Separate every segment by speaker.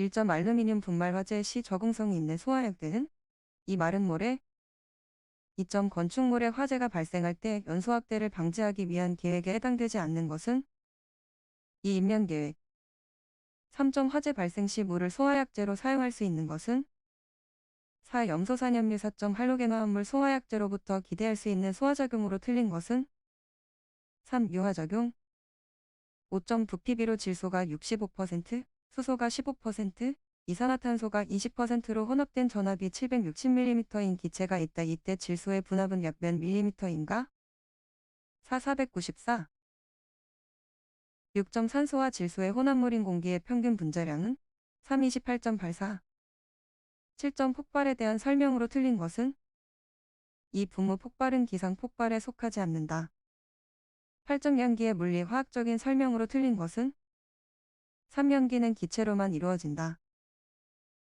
Speaker 1: 1점 알루미늄 분말 화재 시 적응성이 있는 소화약들은 이 마른 모래 2점 건축물에 화재가 발생할 때 연소확대를 방지하기 위한 계획에 해당되지 않는 것은 이 인면계획 3점 화재 발생 시 물을 소화약제로 사용할 수 있는 것은 4. 염소산염류 4점 할로겐화합물 소화약제로부터 기대할 수 있는 소화작용으로 틀린 것은 3. 유화작용 5점 부피비료 질소가 65%, 수소가 15%, 이산화탄소가 20%로 혼합된 전압이 760mm인 기체가 있다. 이때 질소의 분압은 약 몇 mm인가? 4. 494 6점 산소와 질소의 혼합물인 공기의 평균 분자량은 3. 28.84 7점 폭발에 대한 설명으로 틀린 것은 이 분무 폭발은 기상 폭발에 속하지 않는다. 8점 연기의 물리 화학적인 설명으로 틀린 것은 3. 연기는 기체로만 이루어진다.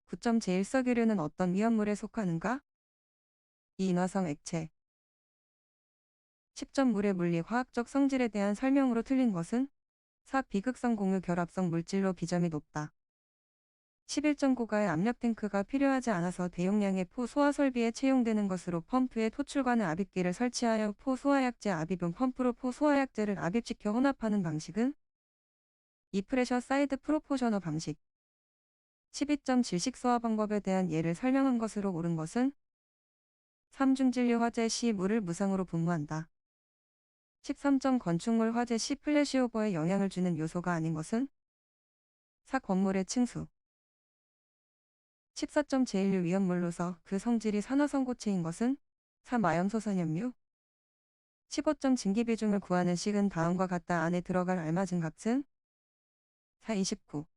Speaker 1: 9점 제1석유류는 어떤 위험물에 속하는가? 이 인화성 액체 10점 물의 물리 화학적 성질에 대한 설명으로 틀린 것은 4. 비극성 공유 결합성 물질로 비점이 높다. 11점 고가의 압력 탱크가 필요하지 않아서 대용량의 포 소화 설비에 채용되는 것으로 펌프에 토출관의 압입기를 설치하여 포 소화약제 압입용 펌프로 포 소화약제를 압입시켜 혼합하는 방식은 이 프레셔 사이드 프로포셔너 방식 12점 질식 소화 방법에 대한 예를 설명한 것으로 옳은 것은 3. 중진류 화재 시 물을 무상으로 분무한다. 13점 건축물 화재 시 플래시오버에 영향을 주는 요소가 아닌 것은 4. 건물의 층수 14점 제1류 위험물로서 그 성질이 산화성고체인 것은 4. 마염소산염류 15점 증기 비중을 구하는 식은 다음과 같다. 안에 들어갈 알맞은 값은 4. 29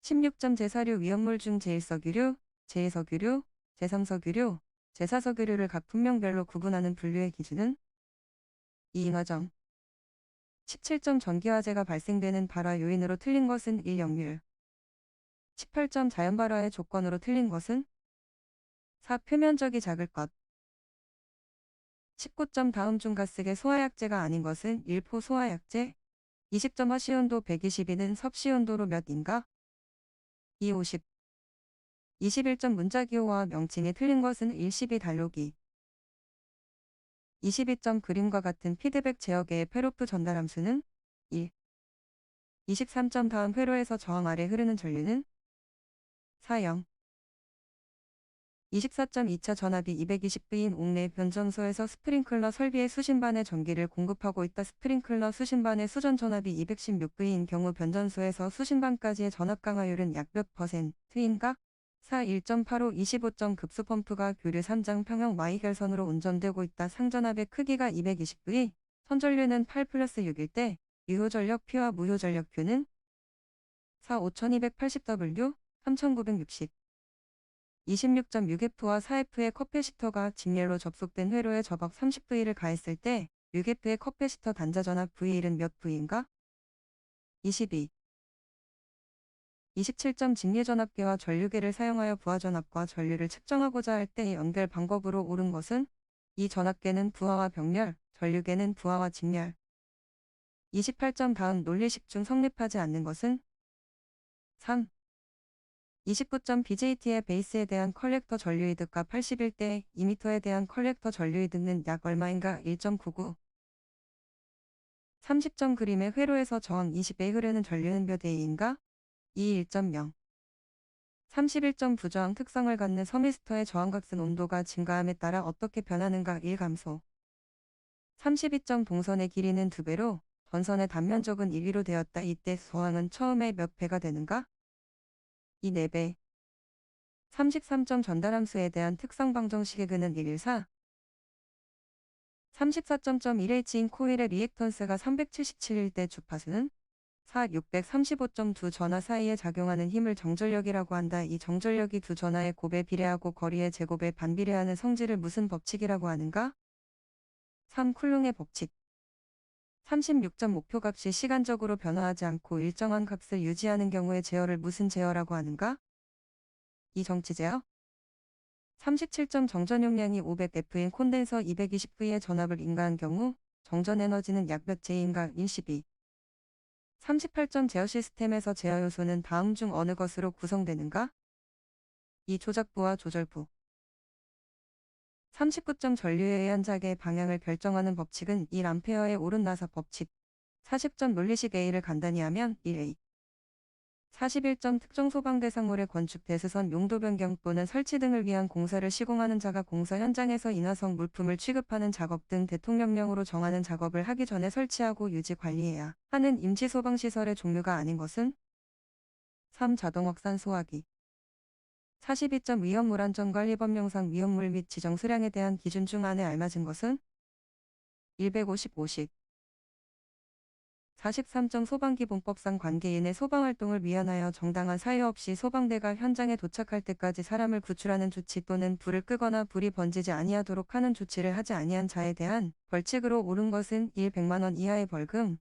Speaker 1: 16점 제4류 위험물 중 제1석유류, 제2석유류, 제3석유류, 제4석유류를 각 분명별로 구분하는 분류의 기준은 2. 인화정 17점 전기화재가 발생되는 발화 요인으로 틀린 것은 1. 역률 18점 자연발화의 조건으로 틀린 것은 4. 표면적이 작을 것 19점 다음 중 가스계 소화약제가 아닌 것은 1포 소화약제 20점 하시온도 120이는 섭씨온도로 몇인가? 2. 50 21점 문자기호와 명칭이 틀린 것은 1. 12 달로기 22점 그림과 같은 피드백 제어계의 페로프 전달함수는 1. 23점 다음 회로에서 저항 아래 흐르는 전류는 4. 0 24점 2차 전압이 220V인 옥내 변전소에서 스프링클러 설비의 수신반에 전기를 공급하고 있다. 스프링클러 수신반의 수전 전압이 216V인 경우 변전소에서 수신반까지의 전압 강화율은 약 몇 %인가? 4. 1.85 25점 급수펌프가 교류 3장 평형 Y결선으로 운전되고 있다. 상전압의 크기가 220V, 선전류는 8+6일 때 유효전력 P와 무효전력 Q는 4. 5280W, 3960 26.6F와 4F의 커패시터가 직렬로 접속된 회로에 저박 30V를 가했을 때 6F의 커패시터 단자전압 V1은 몇 V인가? 22. 27점 직류전압계와 전류계를 사용하여 부하전압과 전류를 측정하고자 할 때의 연결 방법으로 옳은 것은 이 전압계는 부하와 병렬, 전류계는 부하와 직렬. 28점 다음 논리식 중 성립하지 않는 것은 3. 29점 BJT의 베이스에 대한 컬렉터 전류이득과 81대 2m에 대한 컬렉터 전류이득은 약 얼마인가? 1.99 30점 그림의 회로에서 저항 20에 흐르는 전류는 몇 A인가? 2. 1.0 31점 부저항 특성을 갖는 서미스터의 저항각슨 온도가 증가함에 따라 어떻게 변하는가? 1. 감소 32점 동선의 길이는 2배로 전선의 단면적은 1위로 되었다. 이때 저항은 처음에 몇 배가 되는가? 2. 4배 33점 전달함수에 대한 특성 방정식의 근은 114 34.1H인 코일의 리액턴스가 377일 때 주파수는 4. 635점 두 전하 사이에 작용하는 힘을 정전력이라고 한다. 이 정전력이 두 전하의 곱에 비례하고 거리의 제곱에 반비례하는 성질을 무슨 법칙이라고 하는가? 3. 쿨룽의 법칙 36점 목표값이 시간적으로 변화하지 않고 일정한 값을 유지하는 경우의 제어를 무슨 제어라고 하는가? 이 정치 제어 37점 정전 용량이 500F인 콘덴서 220V의 전압을 인가한 경우 정전 에너지는 약 몇 J인가? 112 38점 제어 시스템에서 제어 요소는 다음 중 어느 것으로 구성되는가? 2. 조작부와 조절부. 39점 전류에 의한 작의 방향을 결정하는 법칙은 1A의 오른나사 법칙. 40점 논리식 A를 간단히 하면 1A. 41점 특정 소방 대상물의 건축 대수선 용도 변경 또는 설치 등을 위한 공사를 시공하는 자가 공사 현장에서 인화성 물품을 취급하는 작업 등 대통령령으로 정하는 작업을 하기 전에 설치하고 유지 관리해야 하는 임시 소방시설의 종류가 아닌 것은 3. 자동 확산 소화기. 42점 위험물 안전관리법령상 위험물 및 지정 수량에 대한 기준 중 안에 알맞은 것은 150. 43점 소방기본법상 관계인의 소방활동을 위한하여 정당한 사유 없이 소방대가 현장에 도착할 때까지 사람을 구출하는 조치 또는 불을 끄거나 불이 번지지 아니하도록 하는 조치를 하지 아니한 자에 대한 벌칙으로 옳은 것은 100만원 이하의 벌금.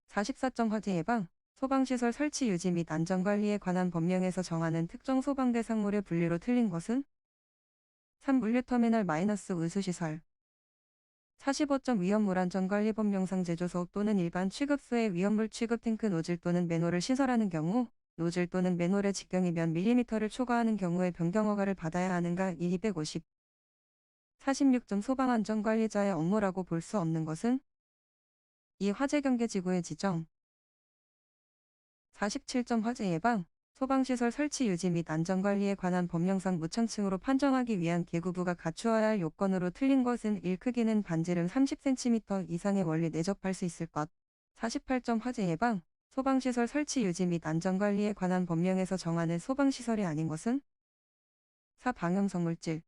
Speaker 1: 44점 화재 예방, 소방시설 설치 유지 및 안전관리에 관한 법령에서 정하는 특정 소방대상물의 분류로 틀린 것은 3. 물류터미널 운수시설. 45점 위험물 안전관리법령상 제조소 또는 일반 취급소에 위험물 취급 탱크 노즐 또는 맨홀을 시설하는 경우 노즐 또는 맨홀의 직경이 몇 밀리미터를 초과하는 경우에 변경 허가를 받아야 하는가? 250. 46점 소방안전관리자의 업무라고 볼 수 없는 것은 2. 화재경계지구의 지정. 47점 화재 예방, 소방시설 설치 유지 및 안전관리에 관한 법령상 무창층으로 판정하기 위한 계구부가 갖추어야 할 요건으로 틀린 것은 1. 크기는 반지름 30cm 이상의 원리 내접할 수 있을 것. 48점 화재 예방, 소방시설 설치 유지 및 안전관리에 관한 법령에서 정하는 소방시설이 아닌 것은 4. 방염성물질.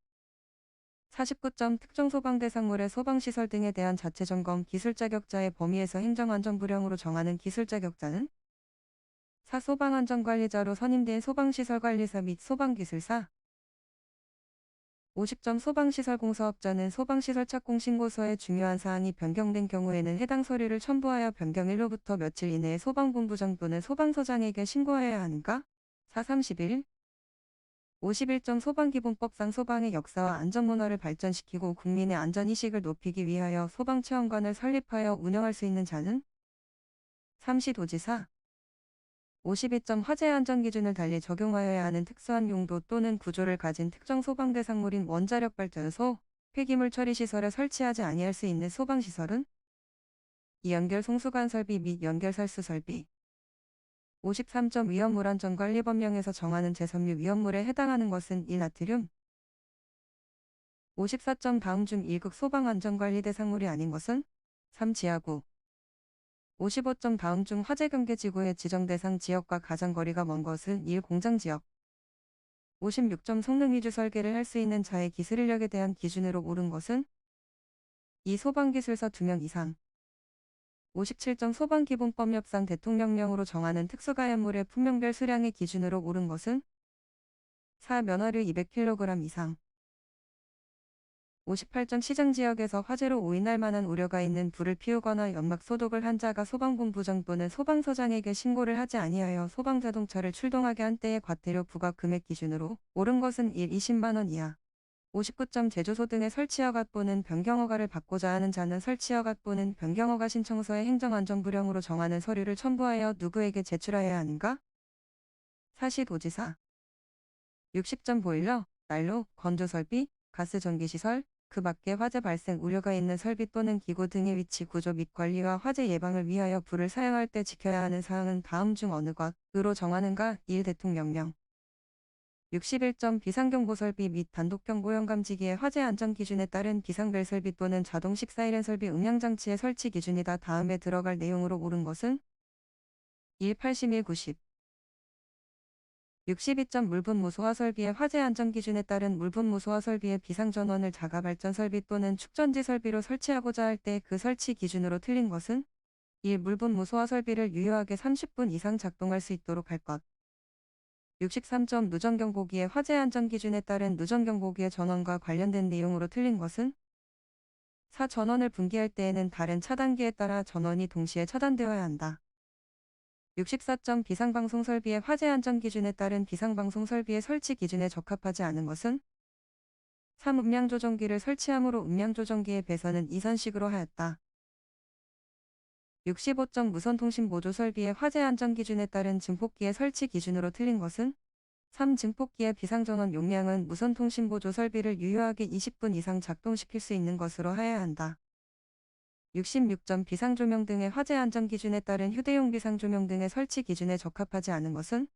Speaker 1: 49점 특정 소방대상물의 소방시설 등에 대한 자체점검 기술자격자의 범위에서 행정안전부령으로 정하는 기술자격자는 4. 소방안전관리자로 선임된 소방시설관리사 및 소방기술사. 50점 소방시설공사업자는 소방시설 착공신고서에 중요한 사항이 변경된 경우에는 해당 서류를 첨부하여 변경일로부터 며칠 이내에 소방본부장 또는 소방서장에게 신고하여야 하는가? 4. 31. 51점 소방기본법상 소방의 역사와 안전문화를 발전시키고 국민의 안전의식을 높이기 위하여 소방체험관을 설립하여 운영할 수 있는 자는 3. 시도지사. 52점 화재 안전 기준을 달리 적용하여야 하는 특수한 용도 또는 구조를 가진 특정 소방 대상물인 원자력 발전소, 폐기물 처리 시설에 설치하지 아니할 수 있는 소방시설은 2. 연결 송수관 설비 및 연결 살수 설비. 53점 위험물 안전관리법령에서 정하는 제섬유 위험물에 해당하는 것은 1. 나트륨. 54점 다음 중 1급 소방안전관리 대상물이 아닌 것은 3. 지하구. 55점 다음 중 화재경계지구의 지정 대상 지역과 가장 거리가 먼 것은 1. 공장지역. 56점 성능 위주 설계를 할 수 있는 자의 기술 인력에 대한 기준으로 옳은 것은 2. 소방기술사 2명 이상. 57점 소방기본법령상 대통령령으로 정하는 특수가연물의 품명별 수량의 기준으로 옳은 것은 4. 면허류 200kg 이상. 58점 시장지역에서 화재로 오인할 만한 우려가 있는 불을 피우거나 연막 소독을 한 자가 소방본부장 또는 소방서장에게 신고를 하지 아니하여 소방자동차를 출동하게 한 때의 과태료 부과 금액 기준으로 옳은 것은 1. 20만원 이하. 59점 제조소 등의 설치허가 또는 변경허가를 받고자 하는 자는 설치허가 또는 변경허가 신청서에 행정안전부령으로 정하는 서류를 첨부하여 누구에게 제출하여야 하는가? 4. 시도지사. 60점 보일러, 난로, 건조설비, 가스 전기시설, 그 밖에 화재 발생 우려가 있는 설비 또는 기구 등의 위치 구조 및 관리와 화재 예방을 위하여 불을 사용할 때 지켜야 하는 사항은 다음 중 어느 것으로 정하는가? 1. 대통령령. 61점 비상경보 설비 및 단독경보용 감지기의 화재 안전 기준에 따른 비상벨 설비 또는 자동식 사이렌 설비 음향장치의 설치 기준이다. 다음에 들어갈 내용으로 옳은 것은 1. 81 90. 62점 물분무 소화 설비의 화재 안전 기준에 따른 물분무 소화 설비의 비상전원을 자가발전 설비 또는 축전지 설비로 설치하고자 할 때 그 설치 기준으로 틀린 것은 1. 물분무 소화 설비를 유효하게 30분 이상 작동할 수 있도록 할 것. 63점 누전경보기의 화재 안전 기준에 따른 누전경보기의 전원과 관련된 내용으로 틀린 것은 4. 전원을 분기할 때에는 다른 차단기에 따라 전원이 동시에 차단되어야 한다. 64점 비상방송 설비의 화재 안전 기준에 따른 비상방송 설비의 설치 기준에 적합하지 않은 것은 3. 음량조정기를 설치함으로 음량조정기의 배선은 이선식으로 하였다. 65점 무선통신 보조 설비의 화재 안전 기준에 따른 증폭기의 설치 기준으로 틀린 것은 3. 증폭기의 비상전원 용량은 무선통신 보조 설비를 유효하게 20분 이상 작동시킬 수 있는 것으로 하여야 한다. 66점 비상조명 등의 화재 안전 기준에 따른 휴대용 비상조명 등의 설치 기준에 적합하지 않은 것은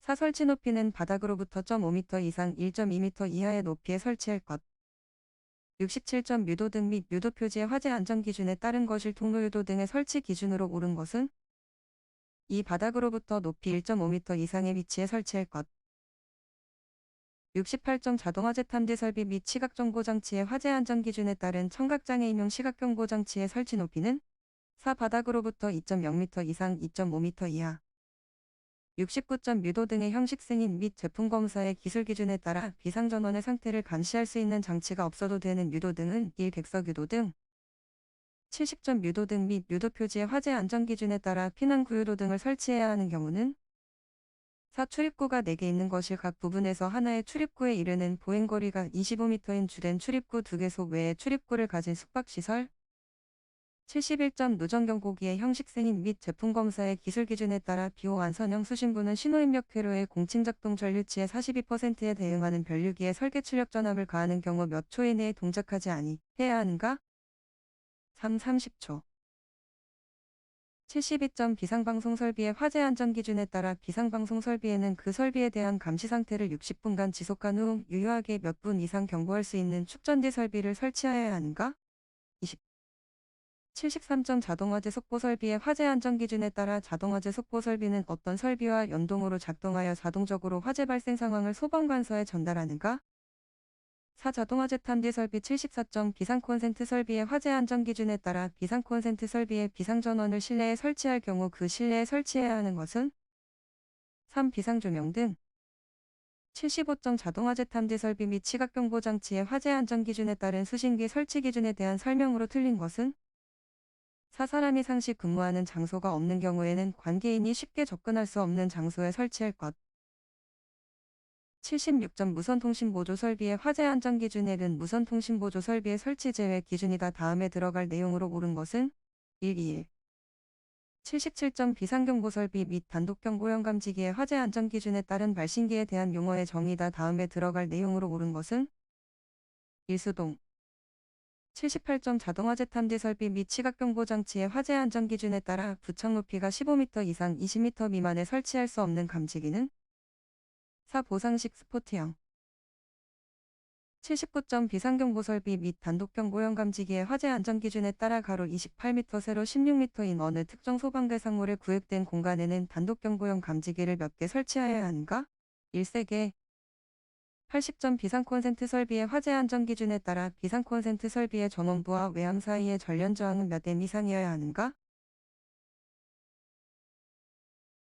Speaker 1: 4. 설치 높이는 바닥으로부터 0.5m 이상 1.2m 이하의 높이에 설치할 것. 67점 유도등 및 유도 표지의 화재 안전 기준에 따른 거실 통로 유도 등의 설치 기준으로 옳은 것은 이 바닥으로부터 높이 1.5m 이상의 위치에 설치할 것. 68점 자동화재 탐지 설비 및 시각정보장치의 화재 안전 기준에 따른 청각장애인용 시각경보장치의 설치 높이는 4. 바닥으로부터 2.0m 이상 2.5m 이하. 69점 유도 등의 형식 승인 및 제품 검사의 기술 기준에 따라 비상전원의 상태를 감시할 수 있는 장치가 없어도 되는 유도 등은 1. 객석 유도 등. 70점 유도 등 및 유도 표지의 화재 안전 기준에 따라 피난 구유도 등을 설치해야 하는 경우는 4. 출입구가 4개 있는 거실 각 부분에서 하나의 출입구에 이르는 보행거리가 25m인 주된 출입구 2개소 외의 출입구를 가진 숙박시설. 71점 누전경보기의 형식 승인 및 제품 검사의 기술 기준에 따라 비호 완선형 수신부는 신호입력 회로의 공칭작동 전류치의 42%에 대응하는 변류기에 설계 출력 전압을 가하는 경우 몇 초 이내에 동작하지 아니해야 하는가? 3. 30초. 72점 비상방송 설비의 화재 안전 기준에 따라 비상방송 설비에는 그 설비에 대한 감시 상태를 60분간 지속한 후 유효하게 몇 분 이상 경보할 수 있는 축전지 설비를 설치하여야 하는가? 73점 자동화재 속보 설비의 화재 안전 기준에 따라 자동화재 속보 설비는 어떤 설비와 연동으로 작동하여 자동적으로 화재 발생 상황을 소방관서에 전달하는가? 4. 자동화재 탐지 설비 74점 비상 콘센트 설비의 화재 안전 기준에 따라 비상 콘센트 설비의 비상전원을 실내에 설치할 경우 그 실내에 설치해야 하는 것은 3. 비상조명 등. 75점 자동화재 탐지 설비 및 시각경보장치의 화재 안전 기준에 따른 수신기 설치 기준에 대한 설명으로 틀린 것은 4. 사람이 상시 근무하는 장소가 없는 경우에는 관계인이 쉽게 접근할 수 없는 장소에 설치할 것. 76점 무선통신보조 설비의 화재 안전 기준에는 무선통신보조 설비의 설치 제외 기준이다. 다음에 들어갈 내용으로 옳은 것은 1. 2. 77점 비상경보 설비 및 단독경보형 감지기의 화재 안전 기준에 따른 발신기에 대한 용어의 정의다. 다음에 들어갈 내용으로 옳은 것은 1. 수동. 78점 자동화재 탐지 설비 및 시각경보장치의 화재 안전 기준에 따라 부착 높이가 15m 이상 20m 미만에 설치할 수 없는 감지기는 4. 보상식 스포트형. 79점 비상경보 설비 및 단독경보형 감지기의 화재 안전 기준에 따라 가로 28m 세로 16m인 어느 특정 소방 대상물에 구획된 공간에는 단독경보형 감지기를 몇 개 설치하여야 하는가? 1. 3개. 80점 비상 콘센트 설비의 화재 안전 기준에 따라 비상 콘센트 설비의 전원부와 외암 사이의 전련 저항은 몇 M 이상이어야 하는가?